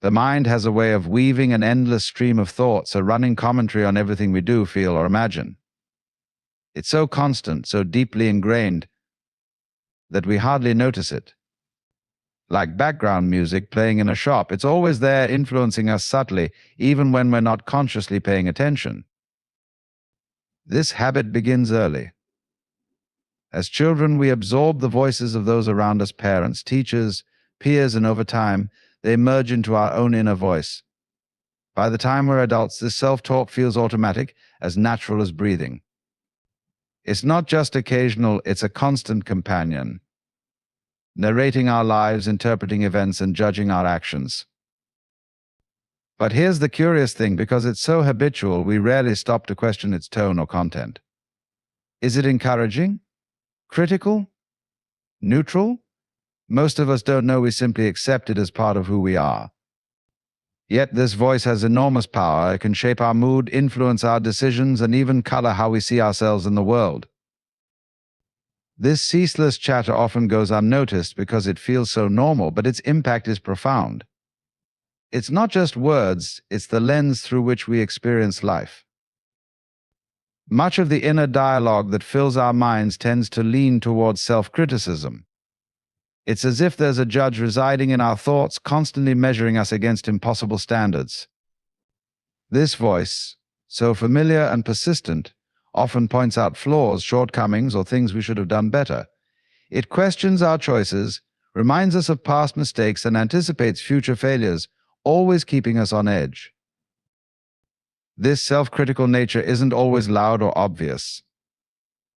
The mind has a way of weaving an endless stream of thoughts, a running commentary on everything we do, feel, or imagine. It's so constant, so deeply ingrained, that we hardly notice it. Like background music playing in a shop, it's always there, influencing us subtly, even when we're not consciously paying attention. This habit begins early. As children, we absorb the voices of those around us, parents, teachers, peers, and over time, they merge into our own inner voice. By the time we're adults, this self-talk feels automatic, as natural as breathing. It's not just occasional, it's a constant companion, narrating our lives, interpreting events, and judging our actions. But here's the curious thing, because it's so habitual, we rarely stop to question its tone or content. Is it encouraging? Critical? Neutral? Most of us don't know, we simply accept it as part of who we are. Yet this voice has enormous power. It can shape our mood, influence our decisions, and even color how we see ourselves in the world. This ceaseless chatter often goes unnoticed because it feels so normal, but its impact is profound. It's not just words, it's the lens through which we experience life. Much of the inner dialogue that fills our minds tends to lean towards self-criticism. It's as if there's a judge residing in our thoughts, constantly measuring us against impossible standards. This voice, so familiar and persistent, often points out flaws, shortcomings, or things we should have done better. It questions our choices, reminds us of past mistakes, and anticipates future failures, always keeping us on edge. This self-critical nature isn't always loud or obvious.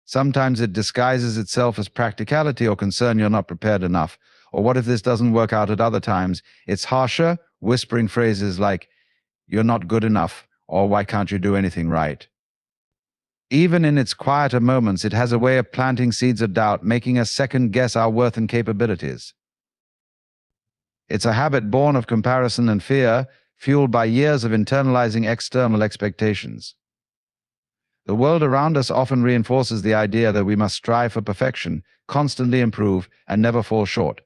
Sometimes it disguises itself as practicality or concern you're not prepared enough, or what if this doesn't work out. At other times, it's harsher, whispering phrases like, "You're not good enough," or "Why can't you do anything right?" Even in its quieter moments, it has a way of planting seeds of doubt, making us second-guess our worth and capabilities. It's a habit born of comparison and fear, fueled by years of internalizing external expectations. The world around us often reinforces the idea that we must strive for perfection, constantly improve, and never fall short.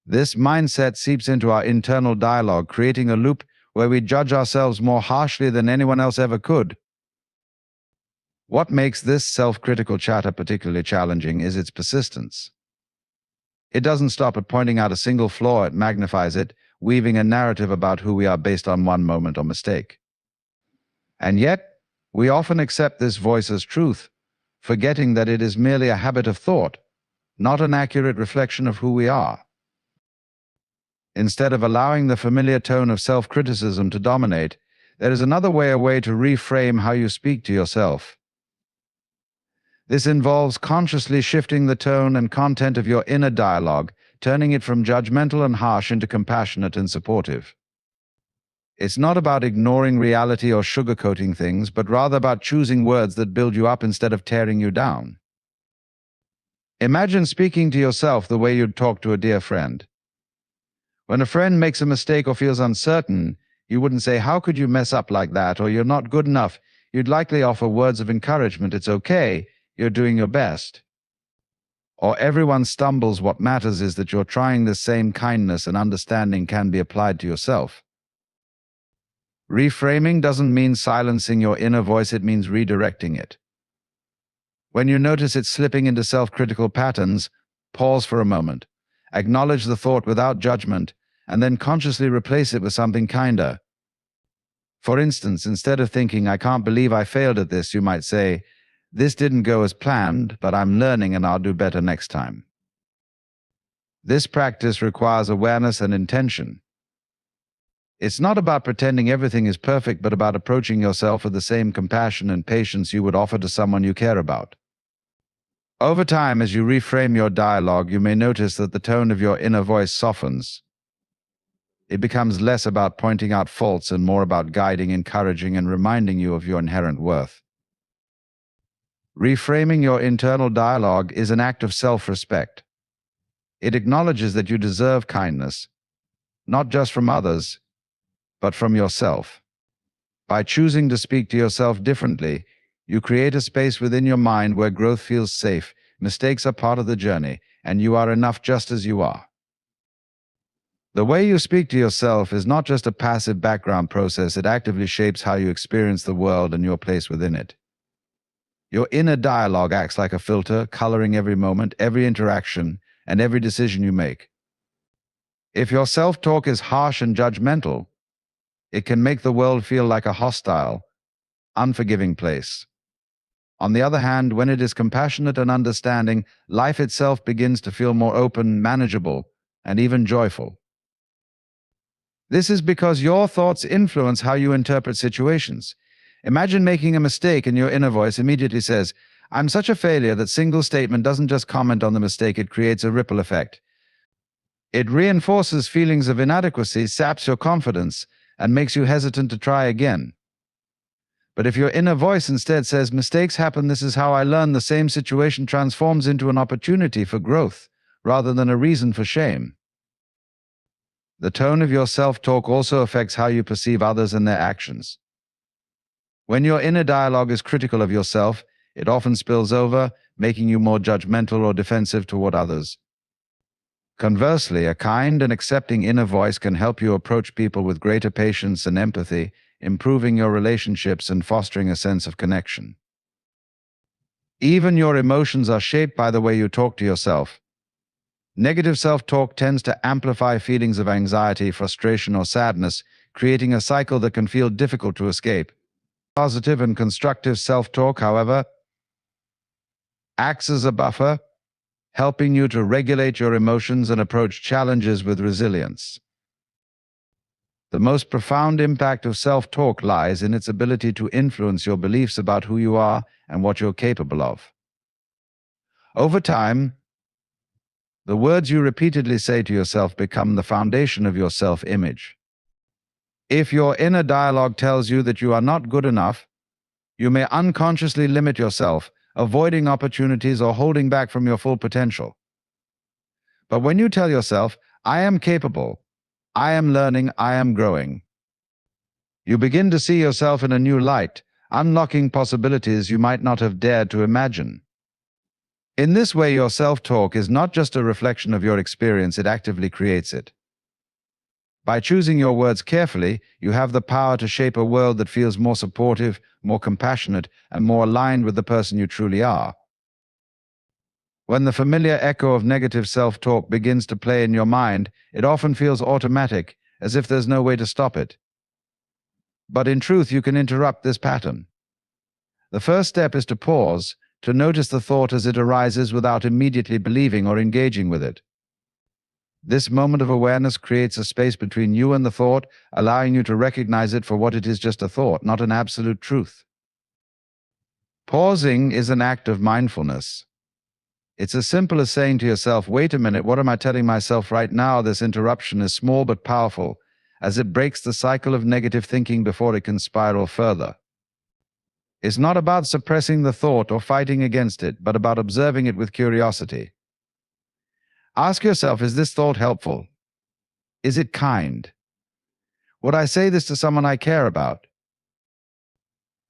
This mindset seeps into our internal dialogue, creating a loop where we judge ourselves more harshly than anyone else ever could. What makes this self-critical chatter particularly challenging is its persistence. It doesn't stop at pointing out a single flaw, it magnifies it, weaving a narrative about who we are based on one moment or mistake. And yet, we often accept this voice as truth, forgetting that it is merely a habit of thought, not an accurate reflection of who we are. Instead of allowing the familiar tone of self-criticism to dominate, there is another way to reframe how you speak to yourself. This involves consciously shifting the tone and content of your inner dialogue, turning it from judgmental and harsh into compassionate and supportive. It's not about ignoring reality or sugarcoating things, but rather about choosing words that build you up instead of tearing you down. Imagine speaking to yourself the way you'd talk to a dear friend. When a friend makes a mistake or feels uncertain, you wouldn't say, "How could you mess up like that?" or "You're not good enough." You'd likely offer words of encouragement. "It's okay, you're doing your best." Or "Everyone stumbles, what matters is that you're trying." The same kindness and understanding can be applied to yourself. Reframing doesn't mean silencing your inner voice, it means redirecting it. When you notice it slipping into self-critical patterns, pause for a moment, acknowledge the thought without judgment, and then consciously replace it with something kinder. For instance, instead of thinking, "I can't believe I failed at this," you might say, "This didn't go as planned, but I'm learning and I'll do better next time." This practice requires awareness and intention. It's not about pretending everything is perfect, but about approaching yourself with the same compassion and patience you would offer to someone you care about. Over time, as you reframe your dialogue, you may notice that the tone of your inner voice softens. It becomes less about pointing out faults and more about guiding, encouraging, and reminding you of your inherent worth. Reframing your internal dialogue is an act of self-respect. It acknowledges that you deserve kindness, not just from others, but from yourself. By choosing to speak to yourself differently, you create a space within your mind where growth feels safe, mistakes are part of the journey, and you are enough just as you are. The way you speak to yourself is not just a passive background process, it actively shapes how you experience the world and your place within it. Your inner dialogue acts like a filter, coloring every moment, every interaction, and every decision you make. If your self-talk is harsh and judgmental, it can make the world feel like a hostile, unforgiving place. On the other hand, when it is compassionate and understanding, life itself begins to feel more open, manageable, and even joyful. This is because your thoughts influence how you interpret situations. Imagine making a mistake and your inner voice immediately says, "I'm such a failure." That single statement doesn't just comment on the mistake, it creates a ripple effect. It reinforces feelings of inadequacy, saps your confidence, and makes you hesitant to try again. But if your inner voice instead says, "Mistakes happen, this is how I learn," the same situation transforms into an opportunity for growth, rather than a reason for shame. The tone of your self-talk also affects how you perceive others and their actions. When your inner dialogue is critical of yourself, it often spills over, making you more judgmental or defensive toward others. Conversely, a kind and accepting inner voice can help you approach people with greater patience and empathy, improving your relationships and fostering a sense of connection. Even your emotions are shaped by the way you talk to yourself. Negative self-talk tends to amplify feelings of anxiety, frustration, or sadness, creating a cycle that can feel difficult to escape. Positive and constructive self-talk, however, acts as a buffer, helping you to regulate your emotions and approach challenges with resilience. The most profound impact of self-talk lies in its ability to influence your beliefs about who you are and what you're capable of. Over time, the words you repeatedly say to yourself become the foundation of your self-image. If your inner dialogue tells you that you are not good enough, you may unconsciously limit yourself, avoiding opportunities or holding back from your full potential. But when you tell yourself, "I am capable, I am learning, I am growing," you begin to see yourself in a new light, unlocking possibilities you might not have dared to imagine. In this way, your self-talk is not just a reflection of your experience, it actively creates it. By choosing your words carefully, you have the power to shape a world that feels more supportive, more compassionate, and more aligned with the person you truly are. When the familiar echo of negative self-talk begins to play in your mind, it often feels automatic, as if there's no way to stop it. But in truth, you can interrupt this pattern. The first step is to pause, to notice the thought as it arises without immediately believing or engaging with it. This moment of awareness creates a space between you and the thought, allowing you to recognize it for what it is: just a thought, not an absolute truth. Pausing is an act of mindfulness. It's as simple as saying to yourself, "Wait a minute, what am I telling myself right now?" This interruption is small but powerful, as it breaks the cycle of negative thinking before it can spiral further. It's not about suppressing the thought or fighting against it, but about observing it with curiosity. Ask yourself, is this thought helpful? Is it kind? Would I say this to someone I care about?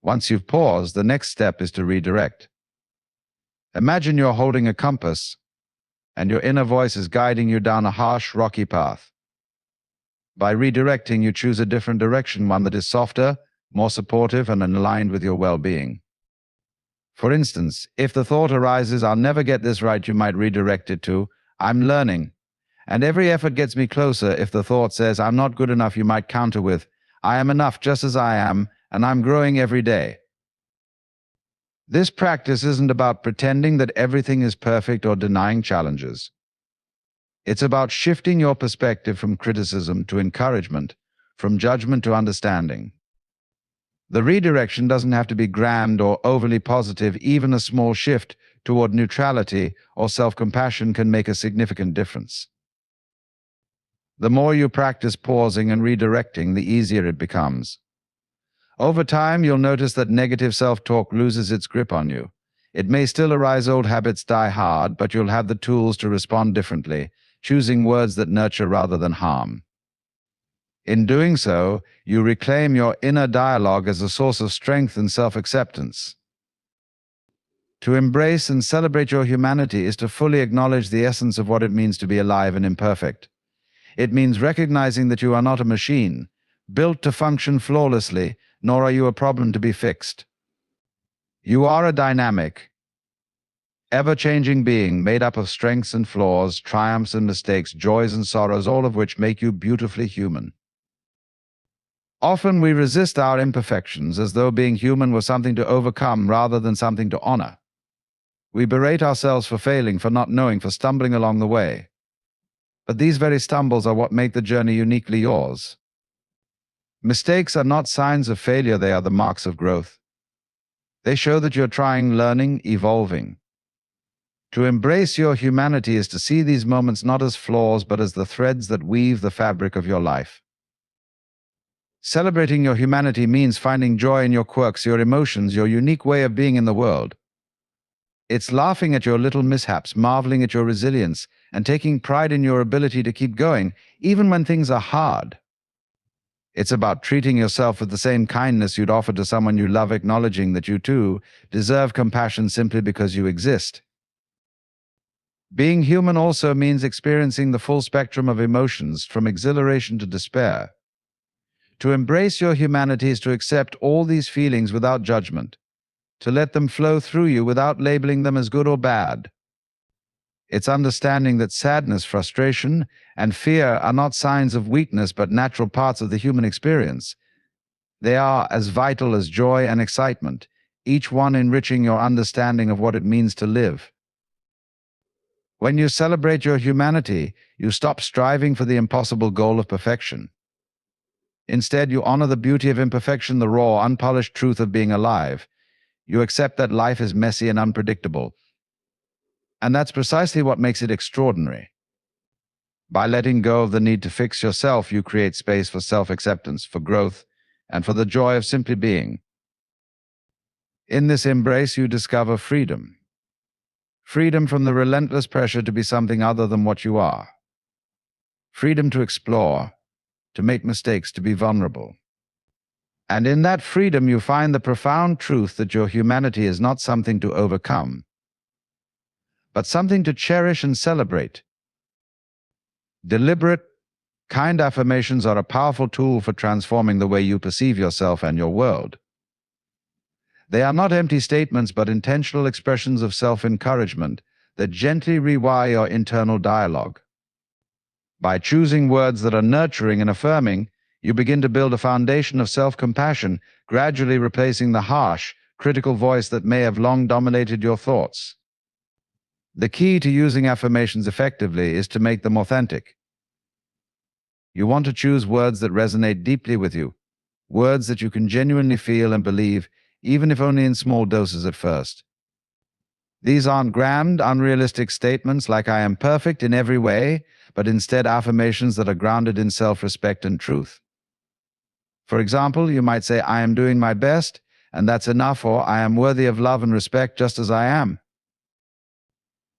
Once you've paused, the next step is to redirect. Imagine you're holding a compass, and your inner voice is guiding you down a harsh, rocky path. By redirecting, you choose a different direction, one that is softer, more supportive, and aligned with your well-being. For instance, if the thought arises, "I'll never get this right," you might redirect it to, "I'm learning, and every effort gets me closer." If the thought says, "I'm not good enough," you might counter with, "I am enough just as I am, and I'm growing every day." This practice isn't about pretending that everything is perfect or denying challenges. It's about shifting your perspective from criticism to encouragement, from judgment to understanding. The redirection doesn't have to be grand or overly positive. Even a small shift toward neutrality or self-compassion can make a significant difference. The more you practice pausing and redirecting, the easier it becomes. Over time, you'll notice that negative self-talk loses its grip on you. It may still arise, old habits die hard, but you'll have the tools to respond differently, choosing words that nurture rather than harm. In doing so, you reclaim your inner dialogue as a source of strength and self-acceptance. To embrace and celebrate your humanity is to fully acknowledge the essence of what it means to be alive and imperfect. It means recognizing that you are not a machine, built to function flawlessly, nor are you a problem to be fixed. You are a dynamic, ever-changing being made up of strengths and flaws, triumphs and mistakes, joys and sorrows, all of which make you beautifully human. Often we resist our imperfections as though being human was something to overcome rather than something to honor. We berate ourselves for failing, for not knowing, for stumbling along the way. But these very stumbles are what make the journey uniquely yours. Mistakes are not signs of failure, they are the marks of growth. They show that you're trying, learning, evolving. To embrace your humanity is to see these moments not as flaws but as the threads that weave the fabric of your life. Celebrating your humanity means finding joy in your quirks, your emotions, your unique way of being in the world. It's laughing at your little mishaps, marveling at your resilience, and taking pride in your ability to keep going, even when things are hard. It's about treating yourself with the same kindness you'd offer to someone you love, acknowledging that you too deserve compassion simply because you exist. Being human also means experiencing the full spectrum of emotions, from exhilaration to despair. To embrace your humanity is to accept all these feelings without judgment, to let them flow through you without labeling them as good or bad. It's understanding that sadness, frustration, and fear are not signs of weakness but natural parts of the human experience. They are as vital as joy and excitement, each one enriching your understanding of what it means to live. When you celebrate your humanity, you stop striving for the impossible goal of perfection. Instead, you honor the beauty of imperfection, the raw, unpolished truth of being alive. You accept that life is messy and unpredictable. And that's precisely what makes it extraordinary. By letting go of the need to fix yourself, you create space for self-acceptance, for growth, and for the joy of simply being. In this embrace, you discover freedom. Freedom from the relentless pressure to be something other than what you are. Freedom to explore, to make mistakes, to be vulnerable. And in that freedom, you find the profound truth that your humanity is not something to overcome, but something to cherish and celebrate. Deliberate, kind affirmations are a powerful tool for transforming the way you perceive yourself and your world. They are not empty statements but intentional expressions of self-encouragement that gently rewire your internal dialogue. By choosing words that are nurturing and affirming, you begin to build a foundation of self-compassion, gradually replacing the harsh, critical voice that may have long dominated your thoughts. The key to using affirmations effectively is to make them authentic. You want to choose words that resonate deeply with you, words that you can genuinely feel and believe, even if only in small doses at first. These aren't grand, unrealistic statements like "I am perfect in every way," but instead affirmations that are grounded in self-respect and truth. For example, you might say, "I am doing my best, and that's enough," or "I am worthy of love and respect just as I am."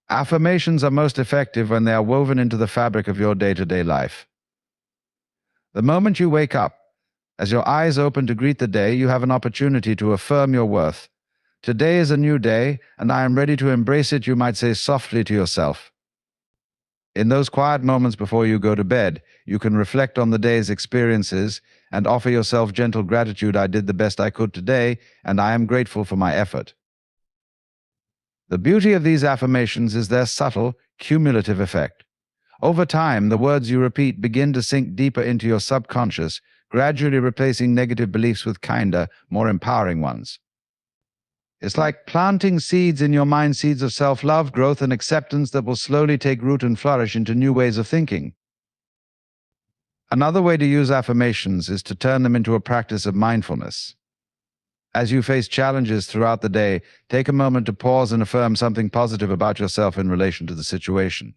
Affirmations are most effective when they are woven into the fabric of your day-to-day life. The moment you wake up, as your eyes open to greet the day, you have an opportunity to affirm your worth. "Today is a new day, and I am ready to embrace it," you might say softly to yourself. In those quiet moments before you go to bed, you can reflect on the day's experiences and offer yourself gentle gratitude. "I did the best I could today, and I am grateful for my effort." The beauty of these affirmations is their subtle, cumulative effect. Over time, the words you repeat begin to sink deeper into your subconscious, gradually replacing negative beliefs with kinder, more empowering ones. It's like planting seeds in your mind, seeds of self-love, growth, and acceptance that will slowly take root and flourish into new ways of thinking. Another way to use affirmations is to turn them into a practice of mindfulness. As you face challenges throughout the day, take a moment to pause and affirm something positive about yourself in relation to the situation.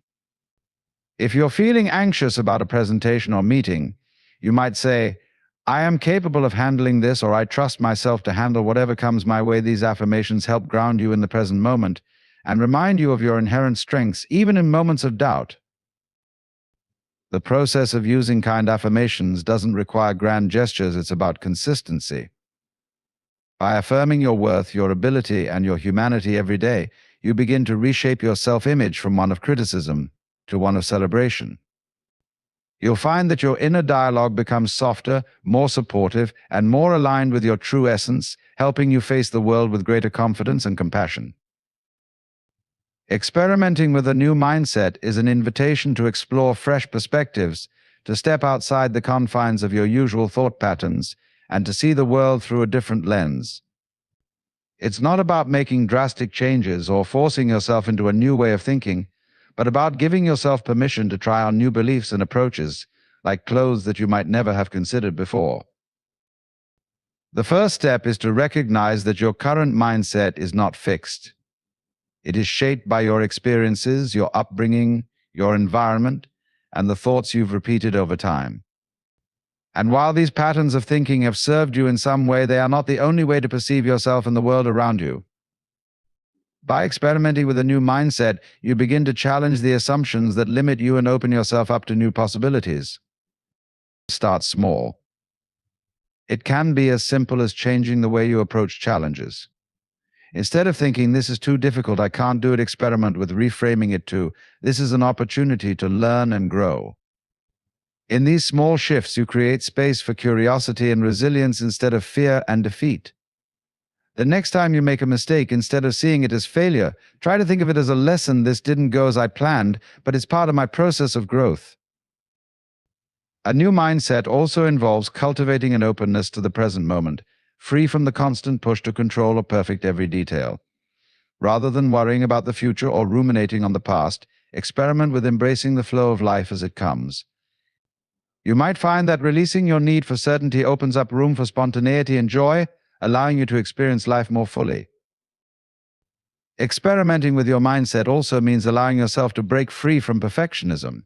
If you're feeling anxious about a presentation or meeting, you might say, "I am capable of handling this," or "I trust myself to handle whatever comes my way." These affirmations help ground you in the present moment and remind you of your inherent strengths, even in moments of doubt. The process of using kind affirmations doesn't require grand gestures, it's about consistency. By affirming your worth, your ability, and your humanity every day, you begin to reshape your self-image from one of criticism to one of celebration. You'll find that your inner dialogue becomes softer, more supportive, and more aligned with your true essence, helping you face the world with greater confidence and compassion. Experimenting with a new mindset is an invitation to explore fresh perspectives, to step outside the confines of your usual thought patterns, and to see the world through a different lens. It's not about making drastic changes or forcing yourself into a new way of thinking, but about giving yourself permission to try on new beliefs and approaches, like clothes that you might never have considered before. The first step is to recognize that your current mindset is not fixed. It is shaped by your experiences, your upbringing, your environment, and the thoughts you've repeated over time. And while these patterns of thinking have served you in some way, they are not the only way to perceive yourself and the world around you. By experimenting with a new mindset, you begin to challenge the assumptions that limit you and open yourself up to new possibilities. Start small. It can be as simple as changing the way you approach challenges. Instead of thinking, "This is too difficult, I can't do it," experiment with reframing it to, "This is an opportunity to learn and grow." In these small shifts, you create space for curiosity and resilience instead of fear and defeat. The next time you make a mistake, instead of seeing it as failure, try to think of it as a lesson. This didn't go as I planned, but it's part of my process of growth. A new mindset also involves cultivating an openness to the present moment, free from the constant push to control or perfect every detail. Rather than worrying about the future or ruminating on the past, experiment with embracing the flow of life as it comes. You might find that releasing your need for certainty opens up room for spontaneity and joy, allowing you to experience life more fully. Experimenting with your mindset also means allowing yourself to break free from perfectionism.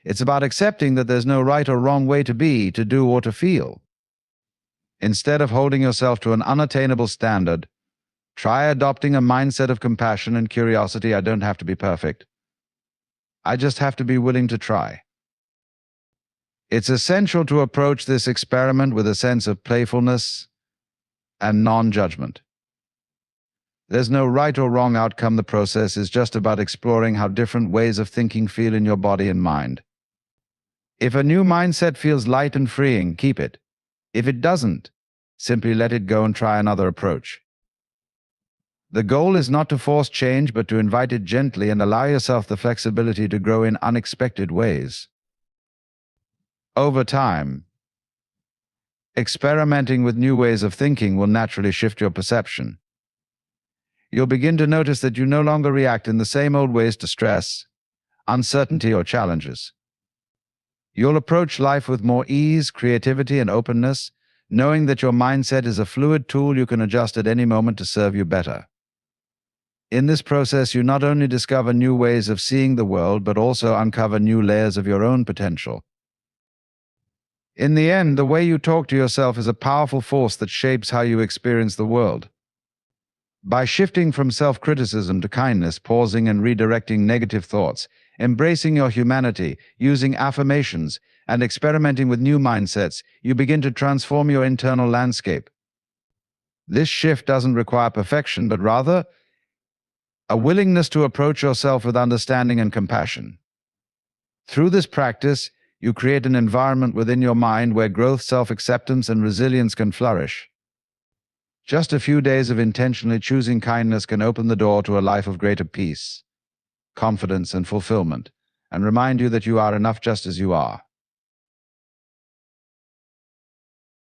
It's about accepting that there's no right or wrong way to be, to do, or to feel. Instead of holding yourself to an unattainable standard, try adopting a mindset of compassion and curiosity. I don't have to be perfect. I just have to be willing to try. It's essential to approach this experiment with a sense of playfulness and non-judgment. There's no right or wrong outcome. The process is just about exploring how different ways of thinking feel in your body and mind. If a new mindset feels light and freeing, keep it. If it doesn't, simply let it go and try another approach. The goal is not to force change, but to invite it gently and allow yourself the flexibility to grow in unexpected ways. Over time, experimenting with new ways of thinking will naturally shift your perception. You'll begin to notice that you no longer react in the same old ways to stress, uncertainty, or challenges. You'll approach life with more ease, creativity, and openness, knowing that your mindset is a fluid tool you can adjust at any moment to serve you better. In this process, you not only discover new ways of seeing the world, but also uncover new layers of your own potential. In the end, the way you talk to yourself is a powerful force that shapes how you experience the world. By shifting from self-criticism to kindness, pausing and redirecting negative thoughts, embracing your humanity, using affirmations, and experimenting with new mindsets, you begin to transform your internal landscape. This shift doesn't require perfection, but rather a willingness to approach yourself with understanding and compassion. Through this practice, you create an environment within your mind where growth, self-acceptance, and resilience can flourish. Just a few days of intentionally choosing kindness can open the door to a life of greater peace, confidence, and fulfillment, and remind you that you are enough just as you are.